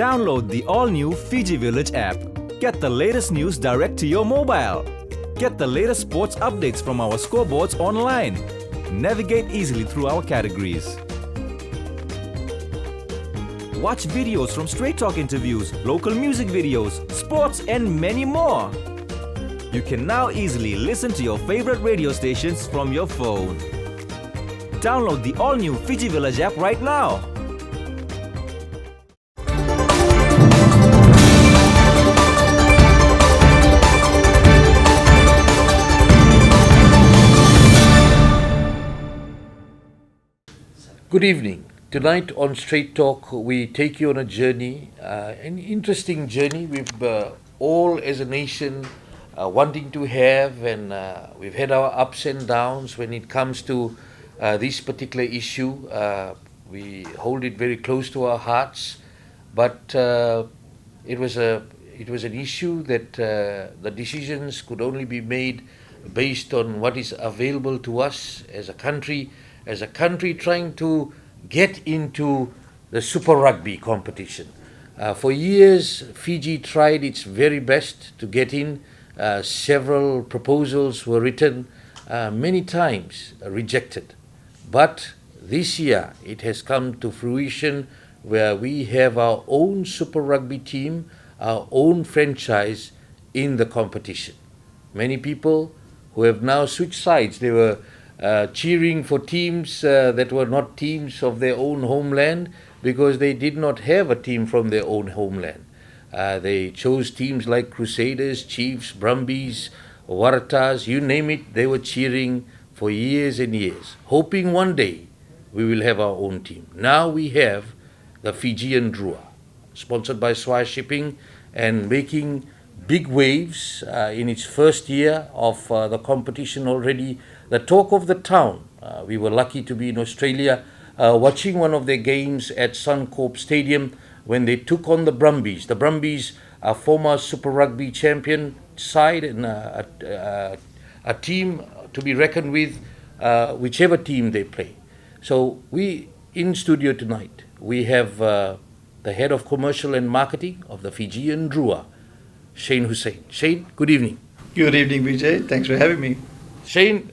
Download the all-new Fijivillage app. Get the latest news direct to your mobile. Get the latest sports updates from our scoreboards online. Navigate easily through our categories. Watch videos from Straight Talk interviews, local music videos, sports and many more. You can now easily listen to your favorite radio stations from your phone. Download the all-new Fijivillage app right now. Good evening. Tonight on Straight Talk, we take you on a journey, an interesting journey. We've all as a nation wanting to have, and we've had our ups and downs when it comes to this particular issue. We hold it very close to our hearts, but it was an issue that the decisions could only be made based on what is available to us as a country trying to get into the Super Rugby competition. For years, Fiji tried its very best to get in. Several proposals were written, many times rejected. But this year, it has come to fruition where we have our own Super Rugby team, our own franchise in the competition. Many people who have now switched sides, they were cheering for teams that were not teams of their own homeland because they did not have a team from their own homeland. They chose teams like Crusaders, Chiefs, Brumbies, Waratahs, you name it, they were cheering for years and years, hoping one day we will have our own team. Now we have the Fijian Drua, sponsored by Swire Shipping and making big waves in its first year of the competition already. The talk of the town. We were lucky to be in Australia watching one of their games at Suncorp Stadium when they took on the Brumbies. The Brumbies are former Super Rugby champion side and a team to be reckoned with, whichever team they play. So we, in studio tonight, we have the head of commercial and marketing of the Fijian Drua, Shane Hussain. Shane, good evening. Good evening, Vijay. Thanks for having me. Shane,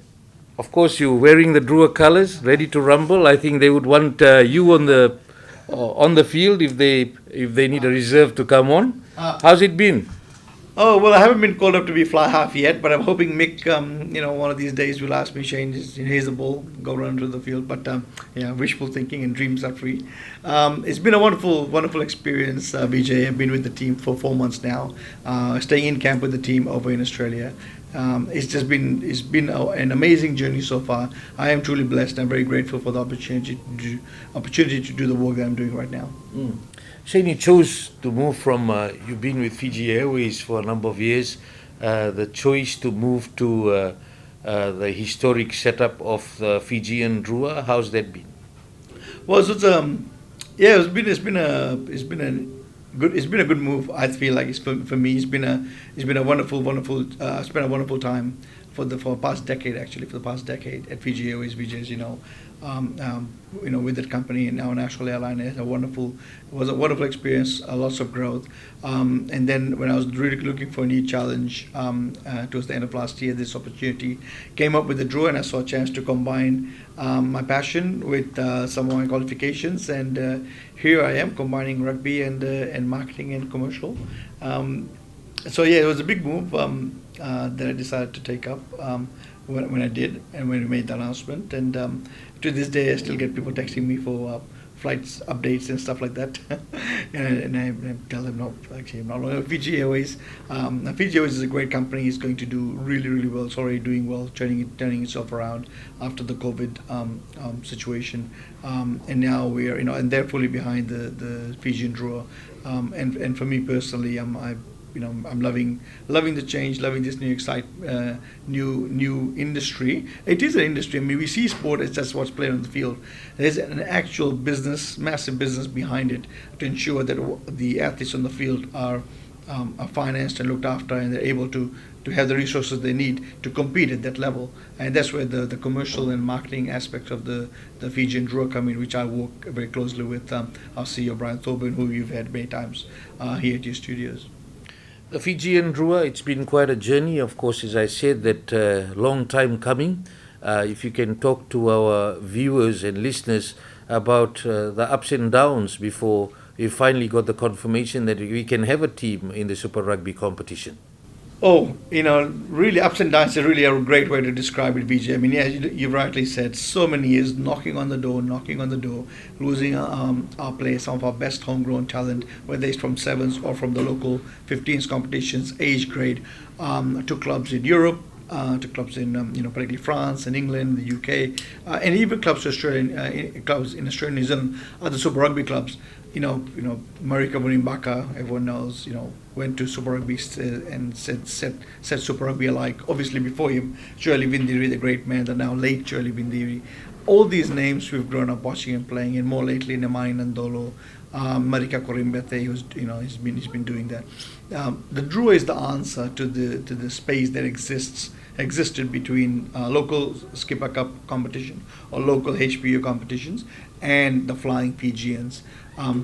of course, you're wearing the Drua colours, ready to rumble. I think they would want you on the field if they need a reserve to come on. How's it been? Oh, well, I haven't been called up to be fly half yet, but I'm hoping Mick, one of these days will ask me, Shane, here's the ball, go run to the field. But wishful thinking and dreams are free. It's been a wonderful, wonderful experience, Vijay. I've been with the team for 4 months now, staying in camp with the team over in Australia. It's been an amazing journey so far. I am truly blessed. I'm very grateful for the opportunity to do the work that I'm doing right now. Shane, you chose to move from, you've been with Fiji Airways for a number of years, the choice to move to the historic setup of the Fijian Drua. How's that been? Well, so it's been a good move. I feel like it's for me. It's been a wonderful. I spent a wonderful time for the past decade at Fiji Airways, Vijay, as you know. With that company and now National Airline, it was a wonderful experience, lots of growth. And then when I was really looking for a new challenge towards the end of last year, this opportunity came up with the Drua, and I saw a chance to combine my passion with some of my qualifications, and here I am combining rugby and marketing and commercial. It was a big move that I decided to take up when I did and when we made the announcement. And to this day, I still get people texting me for flights updates and stuff like that. and I tell them, no, actually, I'm not long. Fiji Airways. Fiji Airways is a great company. It's going to do really, really well. It's already doing well, turning itself around after the COVID situation. And now we are, and they're fully behind the Fijian Drua. And for me personally, I'm loving the change, loving this new industry. It is an industry. I mean, we see sport as just what's played on the field. There's an actual business, massive business behind it to ensure that the athletes on the field are are financed and looked after, and they're able to have the resources they need to compete at that level. And that's where the commercial and marketing aspects of the Fijian Drua come in, which I work very closely with our CEO Brian Thorburn, who you've had many times here at your studios. The Fijian Drua, it's been quite a journey. Of course, as I said, that long time coming. If you can talk to our viewers and listeners about the ups and downs before we finally got the confirmation that we can have a team in the Super Rugby competition. Oh, really ups and downs are really a great way to describe it, Vijay. I mean, yeah, you rightly said, so many years knocking on the door, losing our players, some of our best homegrown talent, whether it's from sevens or from the local 15s competitions, age grade, to clubs in Europe, to clubs in particularly France and England, the UK, and even clubs clubs in Australia, New Zealand, other Super Rugby clubs. Marika Vunimbaka, everyone knows, went to Super Rugby and set Super Rugby alike. Obviously before him, Shirley Vindiri, the great man, the now late Shirley Vindiri. All these names we've grown up watching and playing, and more lately Nemai Nandolo, Marika Korimbete, who's he's been doing that. The Drua is the answer to the space that existed between local Skipper Cup competition or local HPU competitions and the Flying Fijians,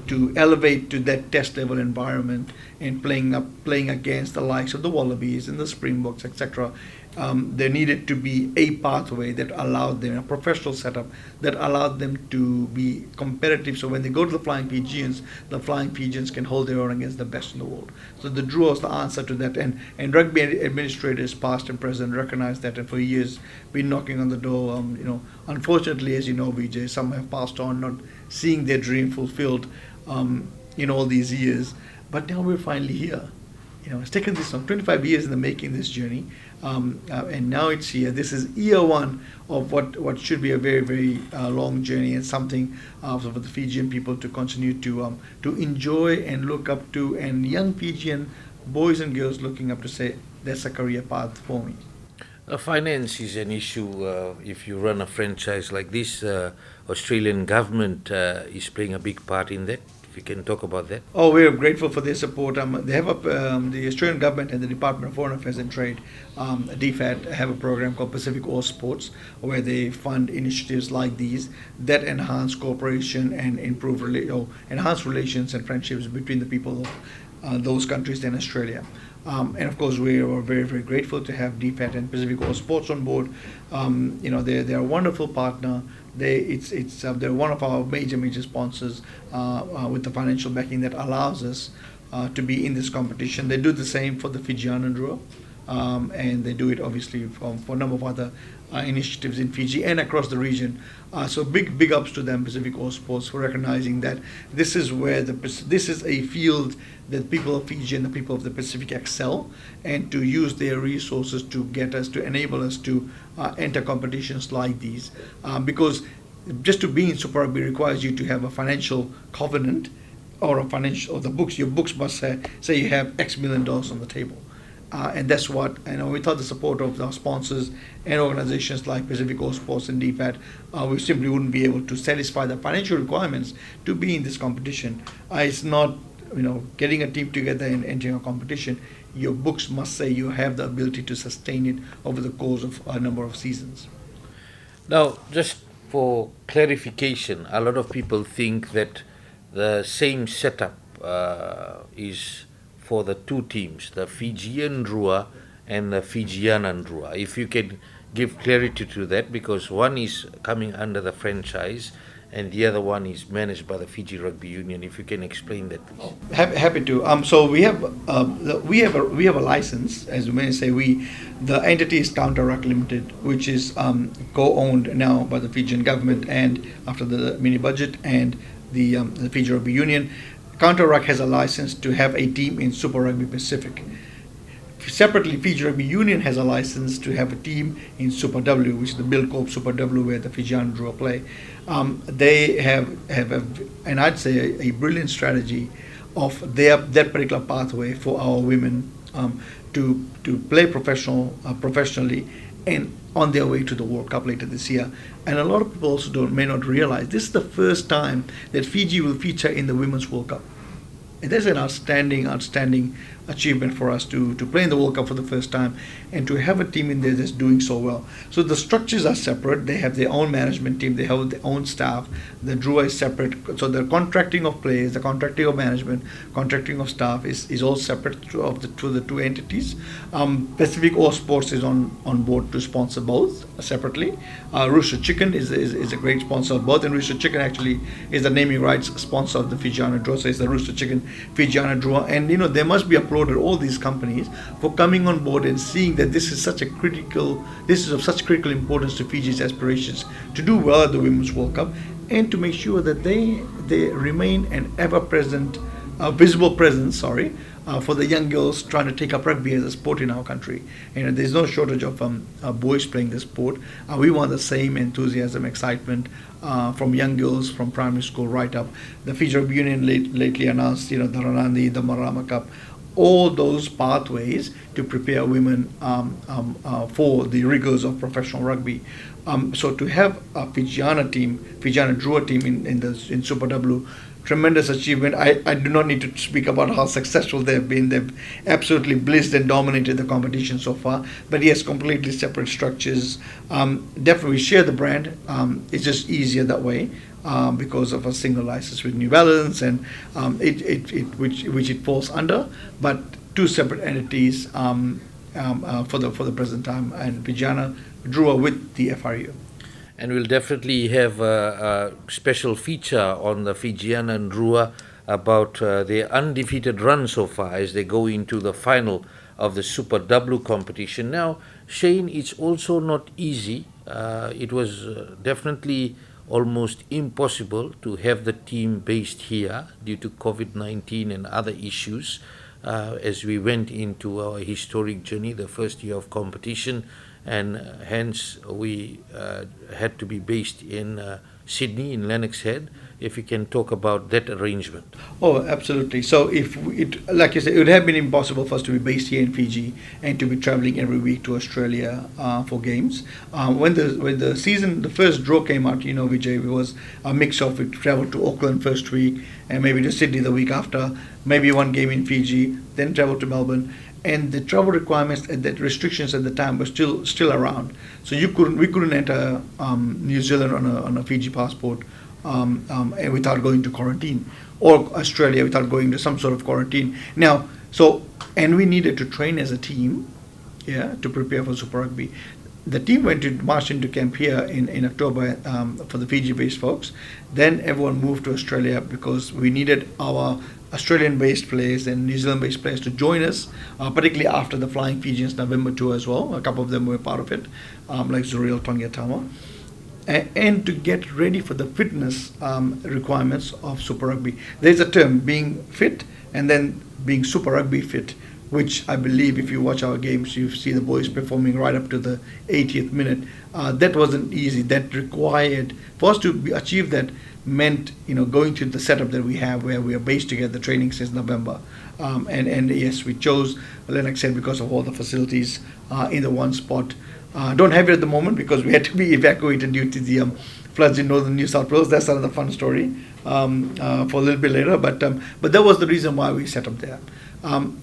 to elevate to that test level environment and playing against the likes of the Wallabies and the Springboks, etc. There needed to be a pathway that allowed them, a professional setup that allowed them to be competitive. So when they go to the Flying Fijians can hold their own against the best in the world. So the Drua was the answer to that, and rugby administrators, past and present, recognized that, and for years been knocking on the door. Unfortunately, as you know, Vijay, some have passed on, not seeing their dream fulfilled in all these years. But now we're finally here. It's taken this 25 years in the making, this journey, and now it's here. This is year one of what should be a very, very long journey, and something for the Fijian people to continue to enjoy and look up to, and young Fijian boys and girls looking up to say, that's a career path for me. Finance is an issue. If you run a franchise like this, Australian government is playing a big part in that. If you can talk about that. Oh, we're grateful for their support. They have the Australian government and the Department of Foreign Affairs and Trade, DFAT, have a program called Pacific All Sports, where they fund initiatives like these that enhance cooperation and enhance relations and friendships between the people of those countries and Australia. And of course, we are very, very grateful to have DFAT and Pacific All Sports on board. They're a wonderful partner. They're one of our major sponsors with the financial backing that allows us to be in this competition. They do the same for the Fijian Drua, and they do it obviously for a number of other initiatives in Fiji and across the region. So big ups to them, Pacific All Sports, for recognizing that this is a field that people of Fiji and the people of the Pacific excel, and to use their resources to enable us to enter competitions like these. Because just to be in Super Rugby requires you to have a financial covenant or your books must say you have X million dollars on the table. And that's what, without the support of our sponsors and organizations like Pacific All Sports and DFAT, we simply wouldn't be able to satisfy the financial requirements to be in this competition. It's not, getting a team together and entering a competition. Your books must say you have the ability to sustain it over the course of a number of seasons. Now, just for clarification, a lot of people think that the same setup is for the two teams, the Fijian Drua and the Fijian Drua. If you can give clarity to that, because one is coming under the franchise and the other one is managed by the Fiji Rugby Union. If you can explain that, please. Happy to. So we have a license, as you may say. The entity is Counter Ruck Limited, which is co-owned now by the Fijian government, and after the mini budget and the Fiji Rugby Union. Counter Ruck has a license to have a team in Super Rugby Pacific. Separately, Fiji Rugby Union has a license to have a team in Super W, which is the Bill Cope Super W, where the Fijian Drua play. They have and I'd say a brilliant strategy of that particular pathway for our women to play professionally and on their way to the World Cup later this year. And a lot of people also may not realize this is the first time that Fiji will feature in the Women's World Cup. that's an outstanding achievement for us to play in the World Cup for the first time and to have a team in there that's doing so well. So the structures are separate. They have their own management team. They have their own staff. The Drua is separate. So the contracting of players, the contracting of management, contracting of staff is all separate to the two entities. Pacific All Sports is on board to sponsor both separately. Rooster Chicken is a great sponsor of both, and Rooster Chicken actually is the naming rights sponsor of the Fijian Drua. So it's the Rooster Chicken Fijian Drua, and there must be applauded all these companies for coming on board and seeing that this is of such critical importance to Fiji's aspirations to do well at the Women's World Cup, and to make sure that they remain an ever-present, visible presence. For the young girls trying to take up rugby as a sport in our country. There's no shortage of boys playing the sport. We want the same enthusiasm, excitement from young girls from primary school right up. The Fiji Rugby Union lately announced, the Ranandi, the Marama Cup, all those pathways to prepare women for the rigors of professional rugby. So to have a Fijian Drua team in Super W, tremendous achievement. I do not need to speak about how successful they've been. They've absolutely blitzed and dominated the competition so far. But yes, completely separate structures. Definitely we share the brand. It's just easier that way because of a single license with New Balance and which it falls under. But two separate entities for the present time, and Fijian Drua with the FRU. And we'll definitely have a special feature on the Fijian and Drua about their undefeated run so far as they go into the final of the Super W competition. Now, Shane, it's also not easy. It was definitely almost impossible to have the team based here due to COVID-19 and other issues as we went into our historic journey, the first year of competition. And hence we had to be based in Sydney, in Lennox Head. If you can talk about that arrangement. Oh, absolutely. So like you said, it would have been impossible for us to be based here in Fiji and to be traveling every week to Australia for games. When the first draw came out, Vijay, it was a mix of we traveled to Auckland first week and maybe to Sydney the week after, maybe one game in Fiji, then travel to Melbourne. And the travel requirements and the restrictions at the time were still around. So we couldn't enter New Zealand on a Fiji passport and without going to quarantine, or Australia without going to some sort of quarantine. Now, and we needed to train as a team, to prepare for Super Rugby. The team marched into camp here in October for the Fiji-based folks. Then everyone moved to Australia because we needed our Australian-based players and New Zealand-based players to join us, particularly after the Flying Fijians November tour as well. A couple of them were part of it, like Zuriel Tongiatama. And to get ready for the fitness requirements of Super Rugby. There's a term, being fit and then being Super Rugby fit, which I believe if you watch our games, you see the boys performing right up to the 80th minute. That wasn't easy. That required, for us to achieve that, meant going to the setup that we have where we are based together training since November. And yes, we chose Lennox Head because of all the facilities in the one spot. Don't have it at the moment because we had to be evacuated due to the floods in northern New South Wales. That's another fun story for a little bit later. But that was the reason why we set up there.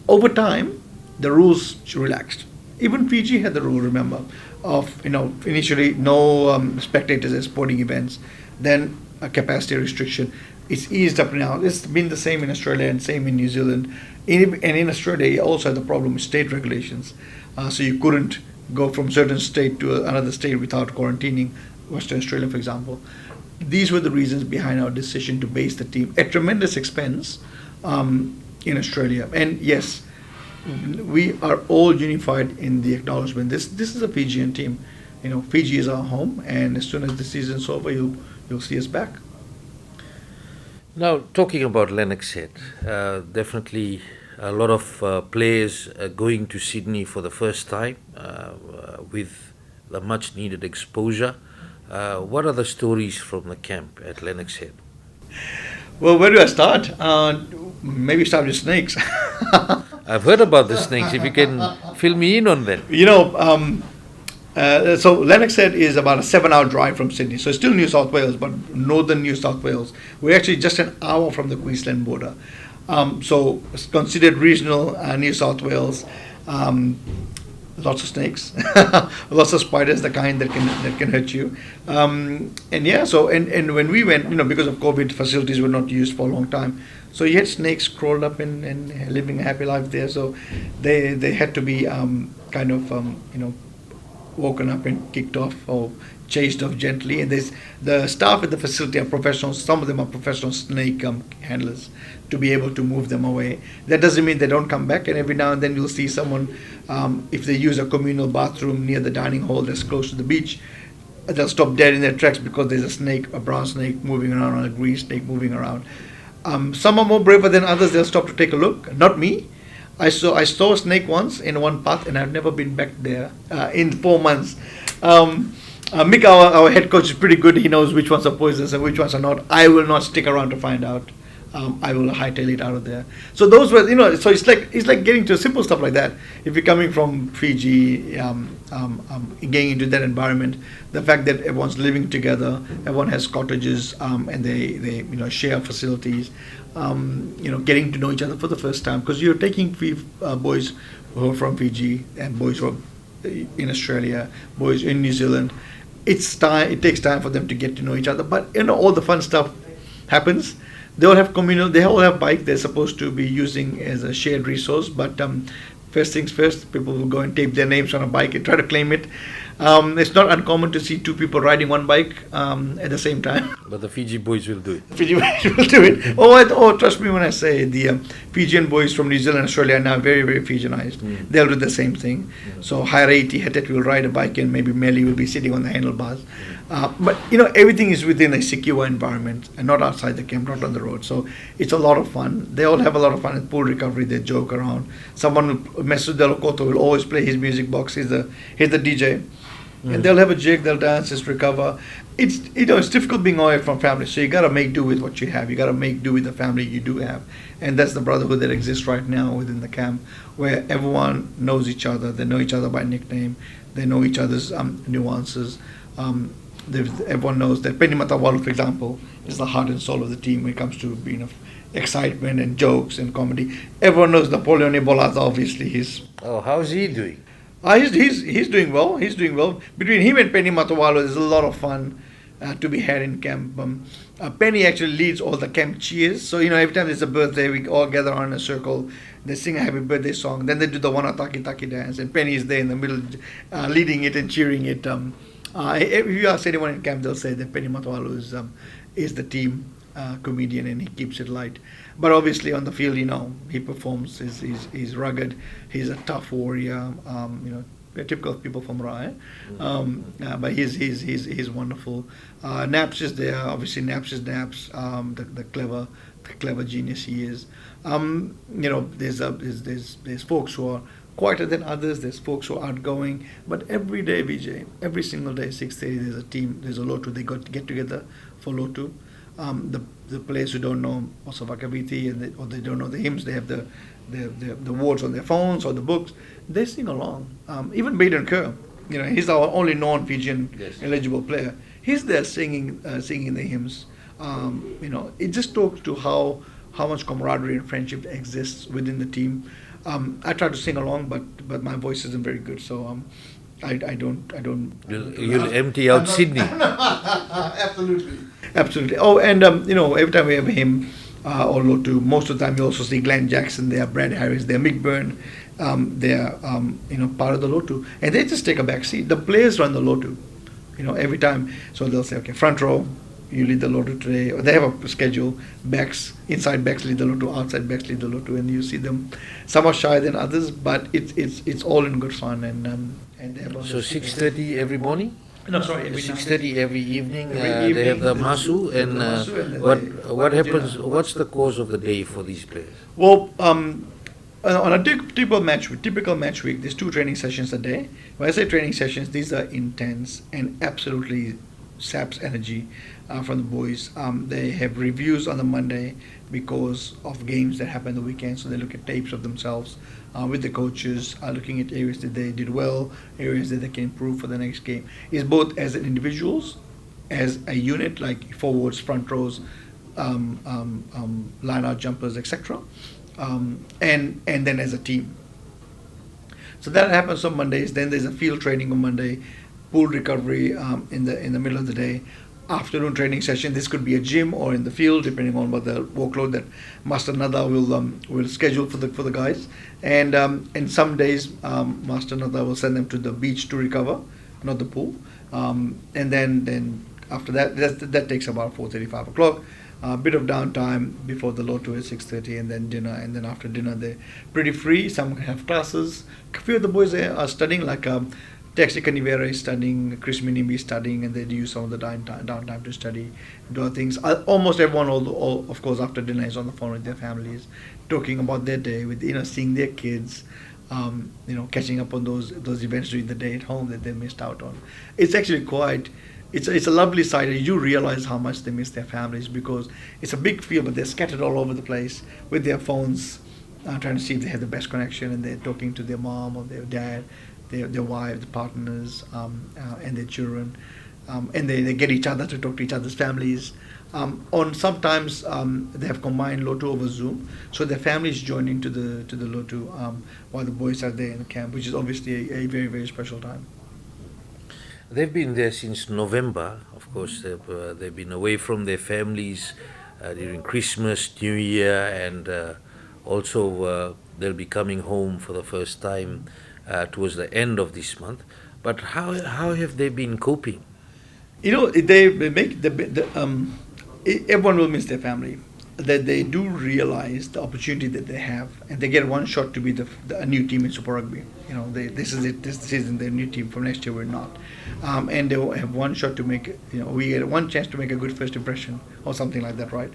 Over time, the rules relaxed. Even Fiji had the rule, remember, of initially no spectators at sporting events, then a capacity restriction. It's eased up now. It's been the same in Australia and same in New Zealand. And in Australia, you also had the problem with state regulations. So you couldn't go from certain state to another state without quarantining, Western Australia, for example. These were the reasons behind our decision to base the team at tremendous expense in Australia. And yes, we are all unified in the acknowledgement. This is a Fijian team. Fiji is our home, and as soon as the season's over, you'll see us back. Now, talking about Lennox Head, definitely a lot of players going to Sydney for the first time with the much needed exposure. What are the stories from the camp at Lennox Head? Well, where do I start? Maybe start with snakes. I've heard about the snakes. If you can fill me in on that. So Lennox Head is about a 7-hour drive from Sydney. So it's still New South Wales, but northern New South Wales. We're actually just an hour from the Queensland border. So it's considered regional, New South Wales. Lots of snakes, lots of spiders, the kind that can hurt you. And yeah, so and when we went, because of COVID, facilities were not used for a long time. So you had snakes crawled up and living a happy life there. So they had to be woken up and kicked off or chased off gently. And the staff at the facility are professionals. Some of them are professional snake handlers to be able to move them away. That doesn't mean they don't come back. And every now and then you'll see someone, if they use a communal bathroom near the dining hall that's close to the beach, they'll stop dead in their tracks because there's a snake, a brown snake moving around, or a green snake moving around. Some are more braver than others. They'll stop to take a look. Not me. I saw a snake once in one path, and I've never been back there in 4 months. Mick, our head coach, is pretty good. He knows which ones are poisonous and which ones are not. I will not stick around to find out. I will hightail it out of there. So those were, so it's like getting to simple stuff like that. If you're coming from Fiji, getting into that environment, the fact that everyone's living together, everyone has cottages, and they share facilities, getting to know each other for the first time, because you're taking boys who are from Fiji and boys who are in Australia, boys in New Zealand. It takes time for them to get to know each other, but all the fun stuff happens. They all have bike they're supposed to be using as a shared resource, but first things first, people will go and tape their names on a bike and try to claim it. It's not uncommon to see two people riding one bike at the same time. But the Fiji boys will do it. Fiji boys will do it. Oh, trust me when I say the Fijian boys from New Zealand and Australia are now very, very Fijianized. They'll do the same thing. So Haireti Hetet will ride a bike and maybe Meli will be sitting on the handlebars. But everything is within a secure environment and not outside the camp, not on the road. So it's a lot of fun. They all have a lot of fun at pool recovery. They joke around. Mesut Delocoto will always play his music box. He's the DJ. And they'll have a jig, they'll dance, just recover. It's difficult being away from family, so you got to make do with what you have. You got to make do with the family you do have, and that's the brotherhood that exists right now within the camp, where everyone knows each other. They know each other by nickname. They know each other's nuances. Everyone knows that Penny Matawalu, for example, is the heart and soul of the team when it comes to excitement and jokes and comedy. Everyone knows Napoleon Ebolaza, obviously. How's he doing? He's doing well. He's doing well. Between him and Penny Matawalu, there's a lot of fun to be had in camp. Penny actually leads all the camp cheers. So every time there's a birthday, we all gather on a circle. They sing a happy birthday song. Then they do the Wana Taki Taki dance, and Penny is there in the middle, leading it and cheering it. If you ask anyone in camp, they'll say that Penny Matawalu is the team comedian, and he keeps it light. But obviously on the field, he performs. He's rugged. He's a tough warrior. Typical of people from Ra. But he's wonderful. Naps is there. Obviously, Naps is Naps. The clever genius he is. There's folks who are quieter than others. There's folks who are outgoing. But every day, Vijay, every single day, 6:30, there's a team. There's a Lotu. They get together for Lotu. The players who don't know Osavakaviti or they don't know the hymns, they have the words on their phones or the books. They sing along. Even Baden Kerr, he's our only non-Fijian eligible player. He's there singing the hymns. It just talks to how much camaraderie and friendship exists within the team. I try to sing along, but my voice isn't very good, so I don't. You'll empty out Sydney. Absolutely. Oh, and every time we have him or Lotu, most of the time you also see Glenn Jackson there, Brad Harris there, Mick Byrne. They're part of the Lotu, and they just take a back seat. The players run the Lotu, every time. So they'll say, okay, front row, you lead the Lotu today. Or they have a schedule. Inside backs lead the Lotu, outside backs lead the Lotu, and you see them. Some are shy than others, but it's all in good fun. And they have so 6:30 every morning. No, sorry, every 6:30 every evening. Every They have the evening, masu, and what happens? What's the course of the day for these players? Well, on a typical match week, there's 2 training sessions a day. When I say training sessions, these are intense and absolutely saps energy from the boys. They have reviews on the Monday because of games that happen the weekend, so they look at tapes of themselves with the coaches, looking at areas that they did well, areas that they can improve for the next game. It's both as an individuals, as a unit, like forwards, front rows, line-out jumpers, etc. And then as a team. So that happens on Mondays. Then there's a field training on Monday, pool recovery in the middle of the day, afternoon training session. This could be a gym or in the field, depending on what the workload that Master Nada will schedule for the guys. And some days Master Nada will send them to the beach to recover, not the pool. And then after that takes about 4:30, 5 o'clock. A bit of downtime before the Lotu at 6:30, and then dinner. And then after dinner, they're pretty free. Some have classes. A few of the boys are studying, like Texi Canivera is studying, Chris Minimbi is studying, and they use some of the downtime to study, do other things. Almost everyone, all of course, after dinner is on the phone with their families, talking about their day, with seeing their kids, catching up on those events during the day at home that they missed out on. It's actually quite. It's a lovely sight. You realize how much they miss their families, because it's a big field, but they're scattered all over the place with their phones, trying to see if they have the best connection, and they're talking to their mom or their dad, their wives, partners, and their children, and they get each other to talk to each other's families. Sometimes they have combined Lotu over Zoom, so their families join into the Lotu while the boys are there in the camp, which is obviously a very, very special time. They've been there since November. Of course, they've been away from their families during Christmas, New Year, and also they'll be coming home for the first time towards the end of this month. But how have they been coping? They make everyone will miss their family. That they do realize the opportunity that they have, and they get one shot to be a new team in Super Rugby. This is it. This season, their new team. From next year, we're not, and they will have one shot to make. We get one chance to make a good first impression or something like that, right?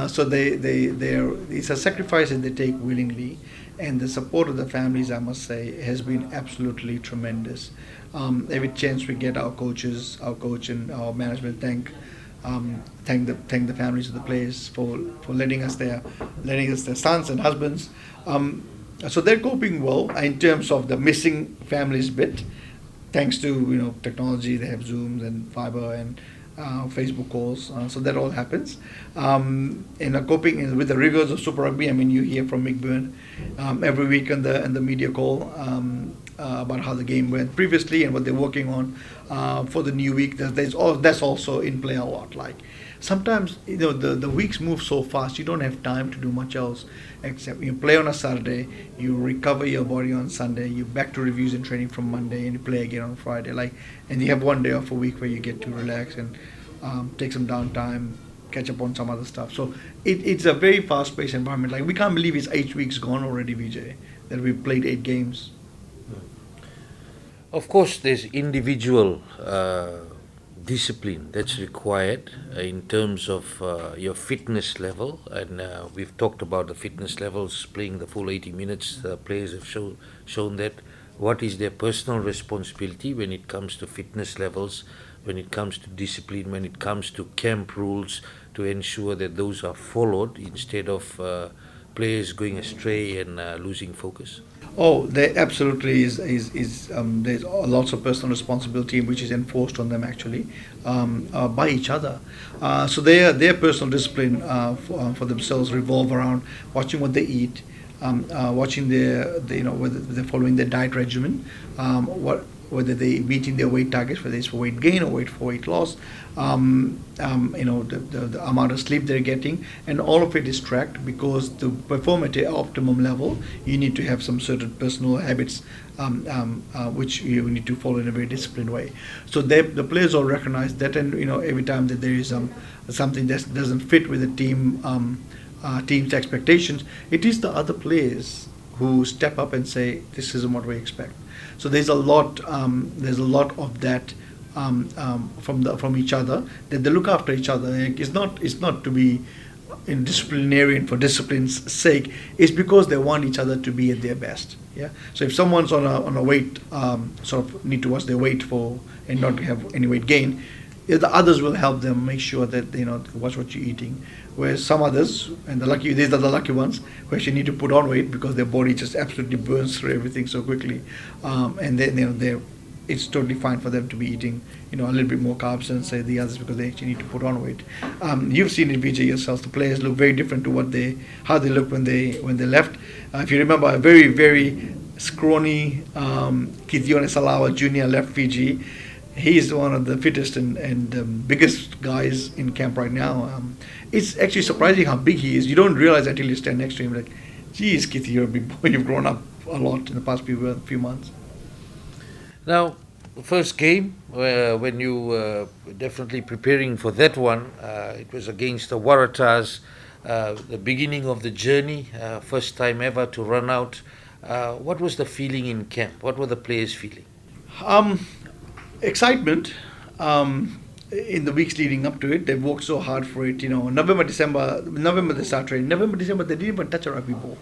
So it's a sacrifice that they take willingly, and the support of the families, I must say, has been absolutely tremendous. Every chance we get, our coach and our management thank the families of the players for letting us their sons and husbands. So they're coping well in terms of the missing families bit, thanks to technology. They have Zooms and Fiber and Facebook calls, so that all happens. And coping with the rigors of Super Rugby. I mean, you hear from Mick Byrne every week on the media call about how the game went previously and what they're working on for the new week. That's also in play a lot. Like sometimes the weeks move so fast, you don't have time to do much else except you play on a Saturday, you recover your body on Sunday, you're back to reviews and training from Monday, and you play again on Friday. And you have one day off a week where you get to relax and take some downtime, catch up on some other stuff. So it's a very fast-paced environment. Like, we can't believe it's 8 weeks gone already, Vijay, that we've played 8 games. Of course, there's individual discipline that's required in terms of your fitness level, and we've talked about the fitness levels, playing the full 80 minutes. The players have shown that. What is their personal responsibility when it comes to fitness levels, when it comes to discipline, when it comes to camp rules, to ensure that those are followed instead of players going astray and losing focus? Oh, there absolutely is. There's lots of personal responsibility which is enforced on them actually by each other. So their personal discipline for themselves revolve around watching what they eat, watching whether they're following their diet regimen, whether they're meeting their weight targets, whether it's for weight gain or weight loss, the amount of sleep they're getting, and all of it is tracked, because to perform at an optimum level, you need to have some certain personal habits which you need to follow in a very disciplined way. So the players all recognize that, and every time that there is something that doesn't fit with the team's expectations, it is the other players who step up and say, this isn't what we expect. So there's a lot of that from each other, that they look after each other. It's not to be disciplinarian for discipline's sake. It's because they want each other to be at their best. Yeah. So if someone's on a weight, sort of need to watch their weight and not have any weight gain, the others will help them make sure that watch what you're eating. Whereas some others, and these are the lucky ones, who actually need to put on weight because their body just absolutely burns through everything so quickly, and then it's totally fine for them to be eating, a little bit more carbs than say the others because they actually need to put on weight. You've seen it, Vijay, yourself. The players look very different to how they looked when they left. If you remember, a very very scrawny Kithione Salawa Jr. left Fiji. He's one of the fittest and biggest guys in camp right now. It's actually surprising how big he is. You don't realize until you stand next to him. Like, geez, Kitty, you're a big boy. You've grown up a lot in the past few months. Now, the first game, when you were definitely preparing for that one, it was against the Waratahs, the beginning of the journey, first time ever to run out. What was the feeling in camp? What were the players feeling? Excitement. In the weeks leading up to it, they've worked so hard for it. November they start training. November, December, they didn't even touch a rugby ball.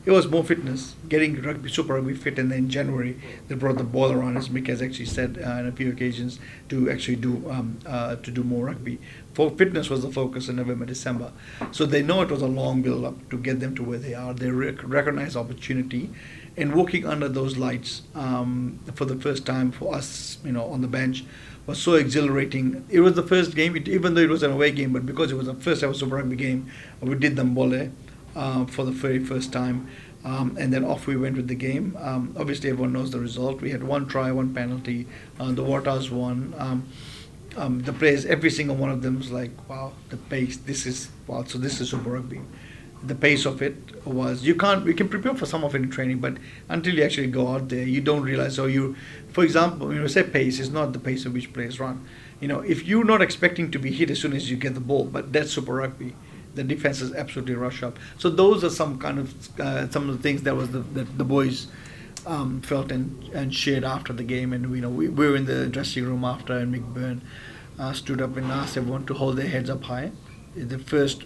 It was more fitness, getting Super Rugby fit, and then in January they brought the ball around, as Mick has actually said on a few occasions, to actually do more rugby. For fitness was the focus in November, December. So they know it was a long build up to get them to where they are. They recognize opportunity, and walking under those lights for the first time for us, on the bench, was so exhilarating. It was the first game, even though it was an away game, but because it was the first ever Super Rugby game, we did the Mbole for the very first time, and then off we went with the game. Obviously, everyone knows the result. We had one try, one penalty. The Waratahs won. The players, every single one of them was like, wow, the pace. This is Super Rugby. The pace of it was, we can prepare for some of it in training, but until you actually go out there, you don't realize. For example, when you say pace, it's not the pace at which players run. If you're not expecting to be hit as soon as you get the ball, but that's Super Rugby. The defenses absolutely rush up. So those are some of the things that the boys felt and shared after the game. And we were in the dressing room after, and Mick Byrne stood up and asked everyone to hold their heads up high. The first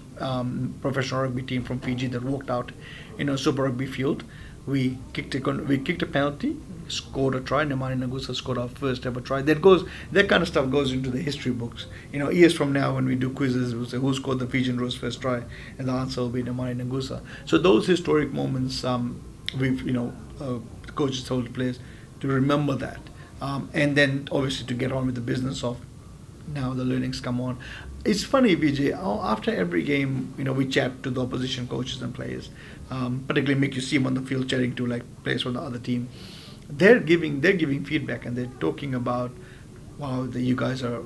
professional rugby team from Fiji that walked out in a Super Rugby field. We kicked a penalty, scored a try. Narayan scored our first ever try. That kind of stuff goes into the history books. Years from now, when we do quizzes, we'll say who scored the Fijian Drua's first try, and the answer will be Narayan. So those historic moments, the coaches told the players to remember that, and then obviously to get on with the business of now the learnings come on. It's funny, Vijay, after every game, we chat to the opposition coaches and players, particularly make you see them on the field chatting to like players from the other team. They're giving feedback, and they're talking about, wow, you guys are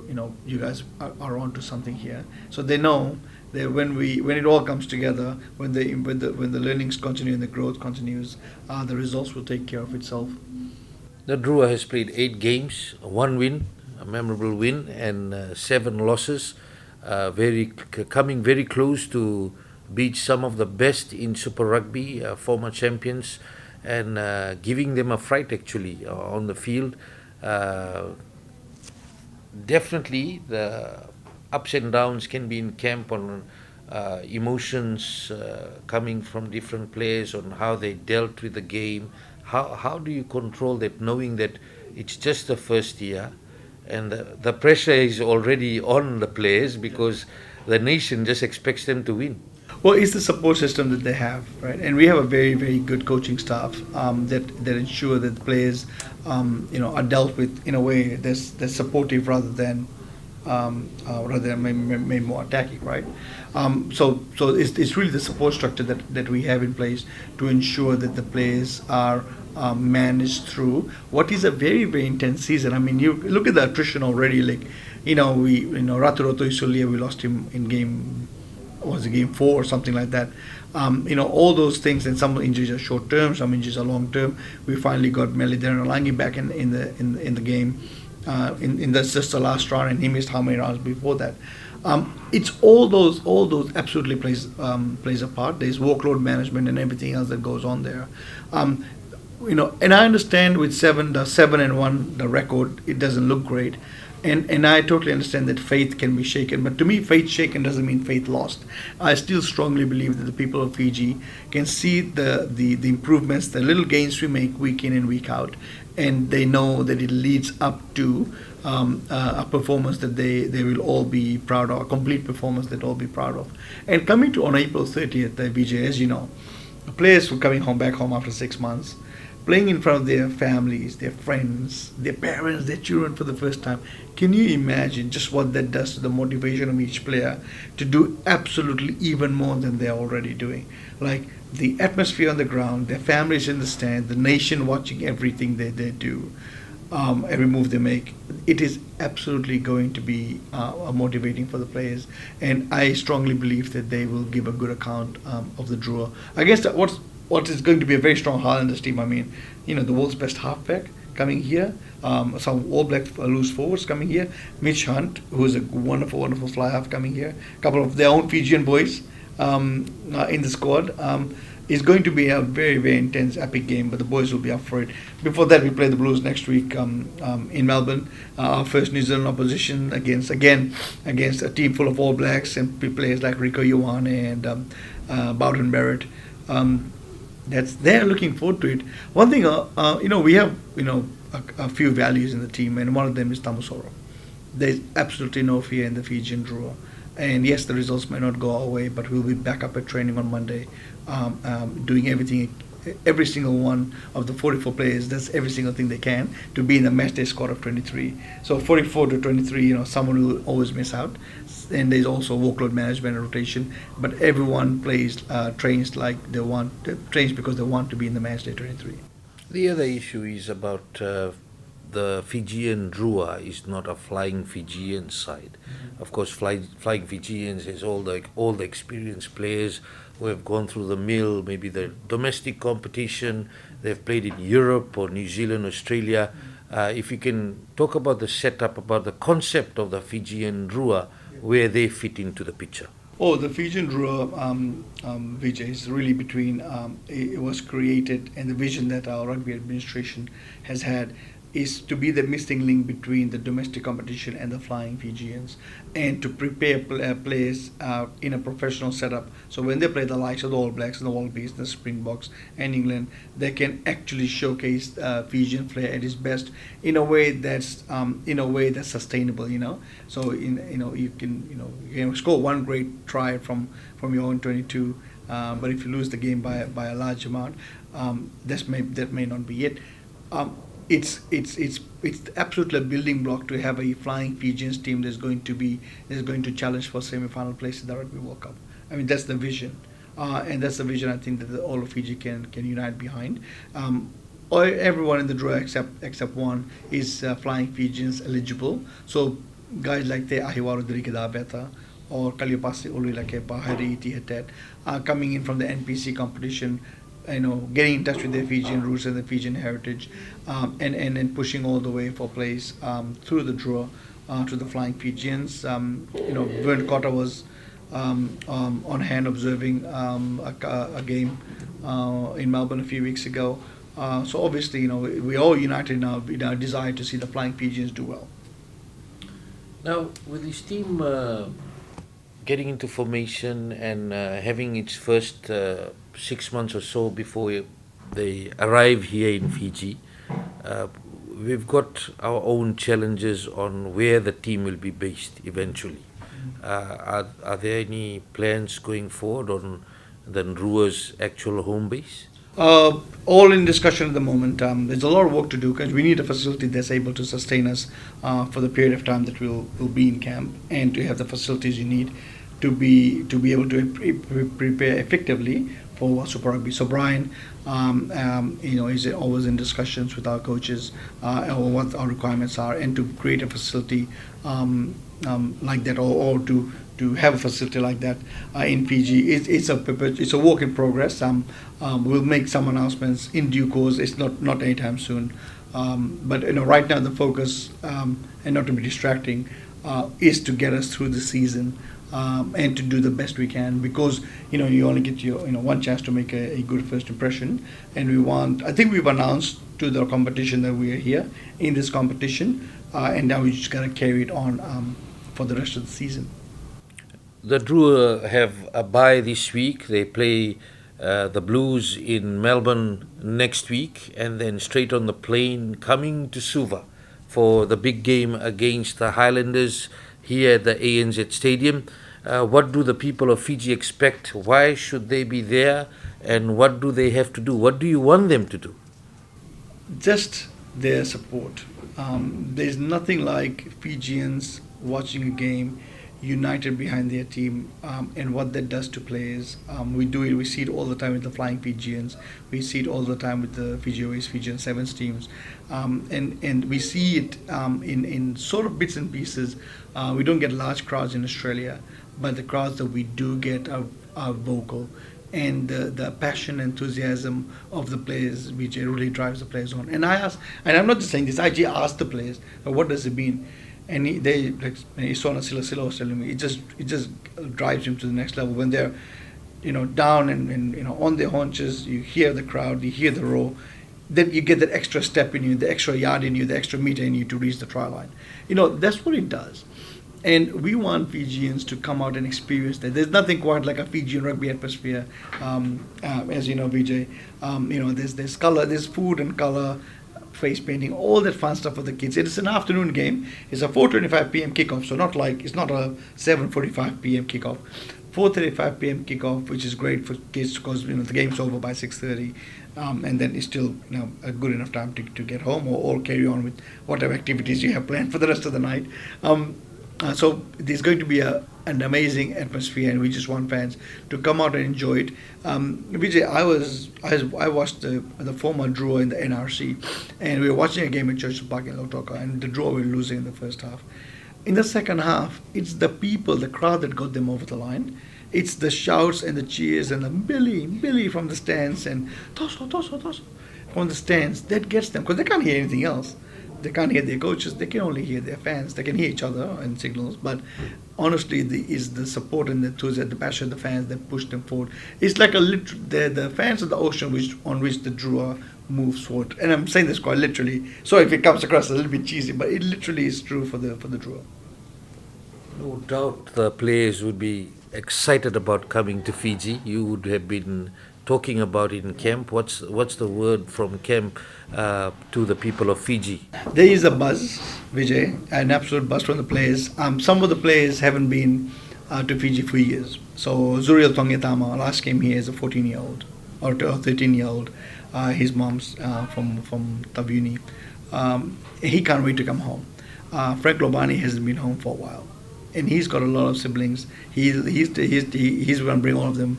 onto something here. So they know that when it all comes together, when the learnings continue and the growth continues, the results will take care of itself. The Drua has played 8 games, 1 win, a memorable win, and 7 losses. Coming very close to beat some of the best in Super Rugby, former champions, and giving them a fright actually on the field. Definitely the ups and downs can be in camp on emotions coming from different players on how they dealt with the game. How do you control that, knowing that it's just the first year and the pressure is already on the players because the nation just expects them to win? Well, it's the support system that they have, right? And we have a very, very good coaching staff that ensure that the players, are dealt with in a way that's supportive rather than maybe more attacking, right? So it's really the support structure that we have in place to ensure that the players are managed through what is a very, very intense season. I mean, you look at the attrition already. Like, Raturoto Isulia, we lost him in game 4 or something like that. All those things, and some injuries are short term, some injuries are long term. We finally got Melideren Alangi back in the game in just the last round, and he missed how many rounds before that. It's all those absolutely plays a part. There's workload management and everything else that goes on there. And I understand with 7-1 the record, it doesn't look great. And I totally understand that faith can be shaken. But to me, faith shaken doesn't mean faith lost. I still strongly believe that the people of Fiji can see the improvements, the little gains we make week in and week out. And they know that it leads up to a performance that they will all be proud of, a complete performance that they'll all be proud of. And coming to on April 30th, Vijay, as you know, the players were coming back home after 6 months. playing in front of their families, their friends, their parents, their children for the first time. Can you imagine just what that does to the motivation of each player to do absolutely even more than they're already doing? Like the atmosphere on the ground, their families in the stand, the nation watching everything they do, every move they make. It is absolutely going to be motivating for the players, and I strongly believe that they will give a good account of the Drua. I guess that what is going to be a very strong Highlanders team. I mean, the world's best halfback coming here, some All Black loose forwards coming here, Mitch Hunt, who is a wonderful, wonderful fly half coming here, a couple of their own Fijian boys in the squad. It's going to be a very, very intense, epic game, but the boys will be up for it. Before that, we play the Blues next week in Melbourne. Our first New Zealand opposition against a team full of All Blacks and players like Rico Ioane and Bowden Barrett. They're looking forward to it. One thing, we have a few values in the team, and one of them is Tamusoro. There's absolutely no fear in the Fijian Drua. And yes, the results may not go our way, but we'll be back up at training on Monday, doing everything, every single one of the 44 players does every single thing they can to be in the match day squad of 23. So 44 to 23, someone will always miss out. And there's also workload management and rotation, but everyone trains because they want to be in the match day 23. The other issue is about the Fijian Drua is not a flying Fijian side. Of course, flying Fijians is all the experienced players who have gone through the mill, maybe the domestic competition. They've played in Europe or New Zealand, Australia. If you can talk about the setup, about the concept of the Fijian Drua, where they fit into the picture. Oh, the Fijian Drua, Vijay, is really between, it was created, and the vision that our rugby administration has had is to be the missing link between the domestic competition and the flying Fijians, and to prepare players in a professional setup. So when they play the likes of the All Blacks and the Wallabies, the Springboks and England, they can actually showcase Fijian flair at its best in a way that's sustainable. So you can score one great try from your own 22, but if you lose the game by a large amount, that may not be it. It's absolutely a building block to have a flying Fijians team that's going to challenge for semi-final place in the Rugby World Cup. I mean, that's the vision, and that's the vision I think that all of Fiji can unite behind. Everyone in the draw except one is flying Fijians eligible. So guys like Te Ahiwaru Dirikidabeta or Kaliopasi Ulilake Bahari Tihatet are coming in from the NPC competition, getting in touch with their Fijian roots and the Fijian heritage, and pushing all the way for place through the draw to the flying Fijians. Vern Cotter was on hand observing a game in Melbourne a few weeks ago. So obviously, we're all united now in our desire to see the flying Fijians do well. Now, with this team getting into formation and having its first 6 months or so before they arrive here in Fiji, we've got our own challenges on where the team will be based eventually. Are there any plans going forward on the Drua's actual home base? All in discussion at the moment. There's a lot of work to do because we need a facility that's able to sustain us for the period of time that we'll be in camp, and to have the facilities you need to be able to prepare effectively for Super Rugby. So Brian, is always in discussions with our coaches on what our requirements are, and to create a facility like that, or to have a facility like that in Fiji. It's a work in progress. We'll make some announcements in due course. It's not anytime soon. But right now the focus, and not to be distracting, is to get us through the season. And to do the best we can, because you only get your one chance to make a good first impression, and I think we've announced to the competition that we are here in this competition, and now we just gotta carry it on for the rest of the season. The Drua have a bye this week. They play the Blues in Melbourne next week, and then straight on the plane coming to Suva for the big game against the Highlanders here at the ANZ Stadium. What do the people of Fiji expect? Why should they be there? And what do they have to do? What do you want them to do? just their support. There's nothing like Fijians watching a game united behind their team, and what that does to players. We see it all the time with the Flying Fijians. We see it all the time with the Fijian Sevens teams, and we see it in sort of bits and pieces. We don't get large crowds in Australia, but the crowds that we do get are vocal. And the passion, enthusiasm of the players, which really drives the players on. And I asked, and I'm not just saying this, I actually asked the players, what does it mean? And Isona Sila was telling me, it just drives him to the next level. When they're, down and on their haunches, you hear the crowd, you hear the roar, then you get that extra step in you, the extra yard in you, the extra meter in you to reach the try line. That's what it does. And we want Fijians to come out and experience that. There's nothing quite like a Fijian rugby atmosphere, as you know, Vijay. There's color, there's food and color, face painting, all that fun stuff for the kids. It's an afternoon game. It's a 4:25 p.m. kickoff, so it's not a 7:45 p.m. kickoff. 4:35 p.m. kickoff, which is great for kids because the game's over by 6:30, and then it's still a good enough time to get home or carry on with whatever activities you have planned for the rest of the night. So there's going to be an amazing atmosphere, and we just want fans to come out and enjoy it. Vijay, I watched the former Drua in the NRC, and we were watching a game at Churchill Park in Lautoka, and the Drua were losing in the first half. In the second half, it's the people, the crowd that got them over the line. It's the shouts and the cheers and the Billy from the stands and Toso from the stands that gets them, because they can't hear anything else. They can't hear their coaches. They can only hear their fans. They can hear each other and signals. But honestly, is the support and the enthusiasm, the passion of the fans that push them forward. It's like the fans of the ocean on which the Drua moves forward. And I'm saying this quite literally. So if it comes across a little bit cheesy, but it literally is true for the Drua. No doubt the players would be excited about coming to Fiji. You would have been talking about it in camp. What's the word from camp to the people of Fiji? There is a buzz, Vijay, an absolute buzz from the players. Some of the players haven't been to Fiji for years. So Zuriel Tongetama last came here as a 14-year-old or 13-year-old. His mom's from Tavuni. He can't wait to come home. Frank Lobani hasn't been home for a while, and he's got a lot of siblings. He's going to bring all of them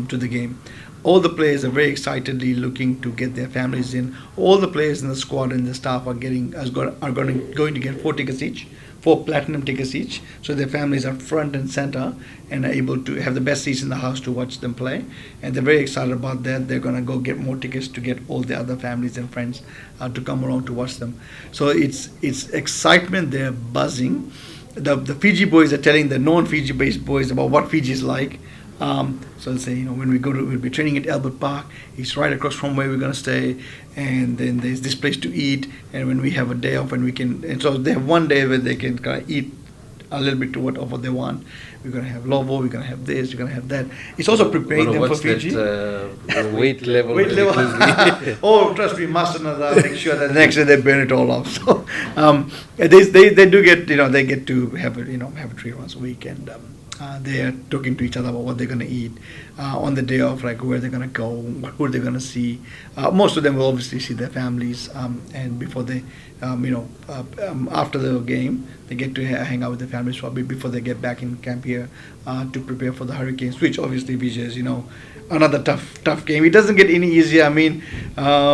to the game. All the players are very excitedly looking to get their families in. All the players in the squad and the staff are going to get 4 platinum tickets each, so their families are front and center and are able to have the best seats in the house to watch them play. And they're very excited about that. They're going to go get more tickets to get all the other families and friends to come around to watch them. So it's excitement. They're buzzing. The Fiji boys are telling the non-Fiji based boys about what Fiji is like. So they'll say, when we'll be training at Albert Park. It's right across from where we're going to stay, and then there's this place to eat. And when we have a day off, and so they have one day where they can kind of eat a little bit to what they want. We're going to have lovo, we're going to have this, we're going to have that. It's also preparing them for Fiji. Weight level. Oh, trust me, Master Narayan make sure that the next day they burn it all off. So they do get they get to have a treat once a week, and they are talking to each other about what they're going to eat on the day off, like where they're going to go, who they're going to see. Most of them will obviously see their families, and before they, after the game, they get to hang out with their families probably before they get back in camp here to prepare for the Hurricanes, which obviously Vijay is, another tough game. It doesn't get any easier. I mean,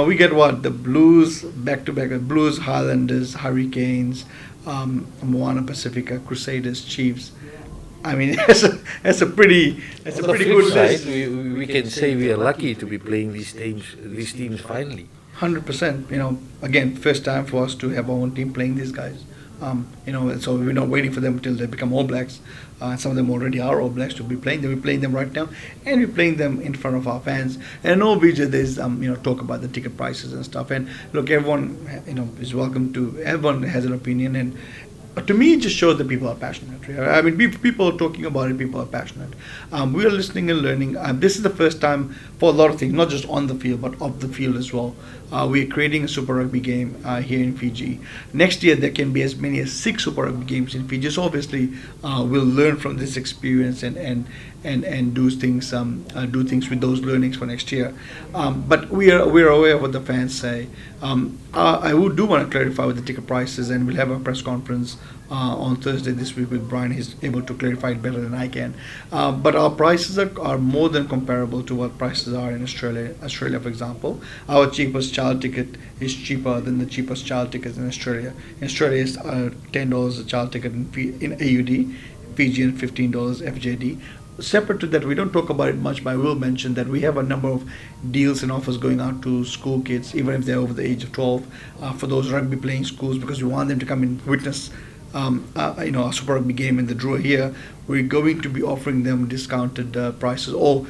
we get the Blues back-to-back, Blues, Highlanders, Hurricanes, Moana Pacifica, Crusaders, Chiefs. I mean, that's a pretty good list. We can say we are lucky to be playing these teams finally. 100%. Again, first time for us to have our own team playing these guys. So we're not waiting for them until they become All Blacks. Some of them already are All Blacks to be playing them. We're playing them right now, and we're playing them in front of our fans. And I know, Vijay, there's talk about the ticket prices and stuff. And look, everyone is welcome to. Everyone has an opinion, and to me, it just shows that people are passionate. I mean, people are talking about it, people are passionate. We are listening and learning. This is the first time for a lot of things, not just on the field, but off the field as well. We're creating a Super Rugby game here in Fiji. Next year, there can be as many as 6 Super Rugby games in Fiji. So obviously, we'll learn from this experience and and do things with those learnings for next year. But we're aware of what the fans say. I do want to clarify with the ticket prices, and we'll have a press conference on Thursday this week with Brian. He's able to clarify it better than I can. But our prices are more than comparable to what prices are in Australia. Australia, for example, our cheapest child ticket is cheaper than the cheapest child tickets in Australia. In Australia, it's $10 a child ticket in AUD, Fijian $15 FJD. Separate to that, we don't talk about it much, but I will mention that we have a number of deals and offers going out to school kids, even if they're over the age of 12, for those rugby playing schools, because we want them to come and witness a Super Rugby game in the Drua here. We're going to be offering them discounted prices or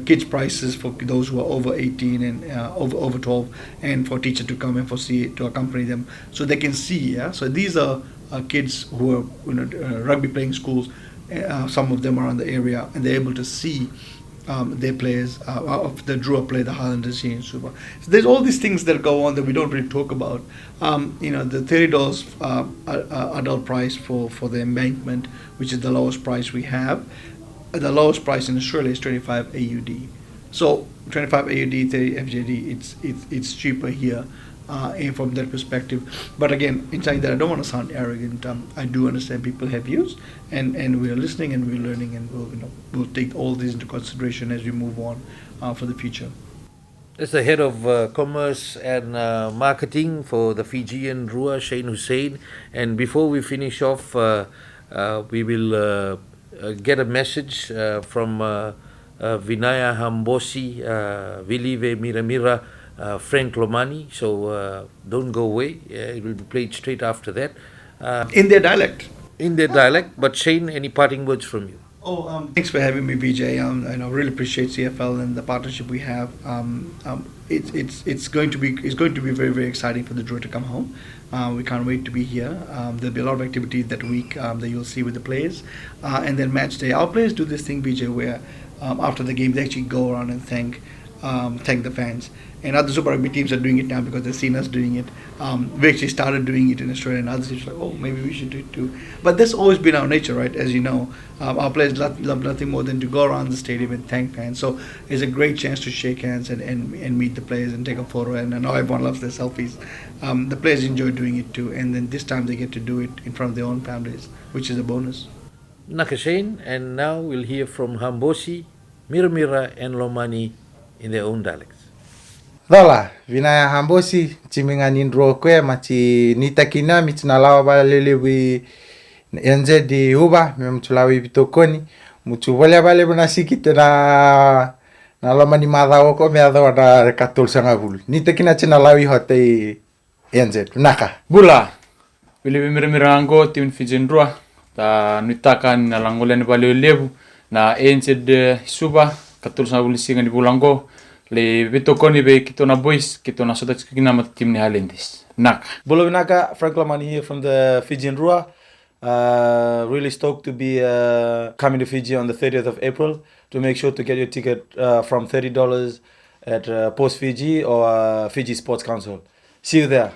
kids prices for those who are over 18 and over 12, and for teacher to come and to accompany them so they can see. So these are kids who are rugby playing schools. Some of them are in the area, and they're able to see their players of the Drua play the Highlanders here in Suba. So there's all these things that go on that we don't really talk about. The $30 adult price for the embankment, which is the lowest price we have. The lowest price in Australia is 25 AUD. So 25 AUD, 30 FJD. It's cheaper here. And from that perspective, but again, in saying that, I don't want to sound arrogant. I do understand people have views, and we're listening and we're learning, and we'll take all these into consideration as we move on for the future. As the head of commerce and marketing for the Fijian Drua, Shane Hussein, and before we finish off, we will get a message from Vinaya Hambosi, Vilive Miramira, Frank Lomani, so don't go away. It will be played straight after that. In their dialect. But Shane, any parting words from you? Thanks for having me, Vijay. I really appreciate CFL and the partnership we have. It's going to be very, very exciting for the Drua to come home. We can't wait to be here. There'll be a lot of activity that week that you'll see with the players, and then match day. Our players do this thing, Vijay, where after the game they actually go around and thank the fans. And other Super Rugby teams are doing it now because they've seen us doing it. We actually started doing it in Australia, and other teams are like, oh, maybe we should do it too. But that's always been our nature, right? As you know, our players love nothing more than to go around the stadium and thank fans. So it's a great chance to shake hands and meet the players and take a photo. And I know everyone loves their selfies. The players enjoy doing it too. And then this time they get to do it in front of their own families, which is a bonus. Naka Shane, and now we'll hear from Hambosi, Miramira, and Lomani in their own dialects. Dala, Vinaya Hambosi, Chimingani Ndro kwe machi nitakina mitinalawa balelewi enze di uba memtulawi bitokoni mutubolia bale bunasiki tena na Lomani madhawo ko meadho na katul sangabul nitakina chinalawi hote enze naka bula bile mirango tim Fijian Drua ta nitakan na langolen balelewu na enze de suba katul sangabul singa di bulango le bitokoni be kitona boys kitona soda kina mat tim ni Highlanders nak Bolo Naka, Frank Lomani here from the Fijian Drua. Really stoked to be coming to Fiji on the 30th of April. To make sure to get your ticket from $30 at Post Fiji or Fiji Sports Council. See you there.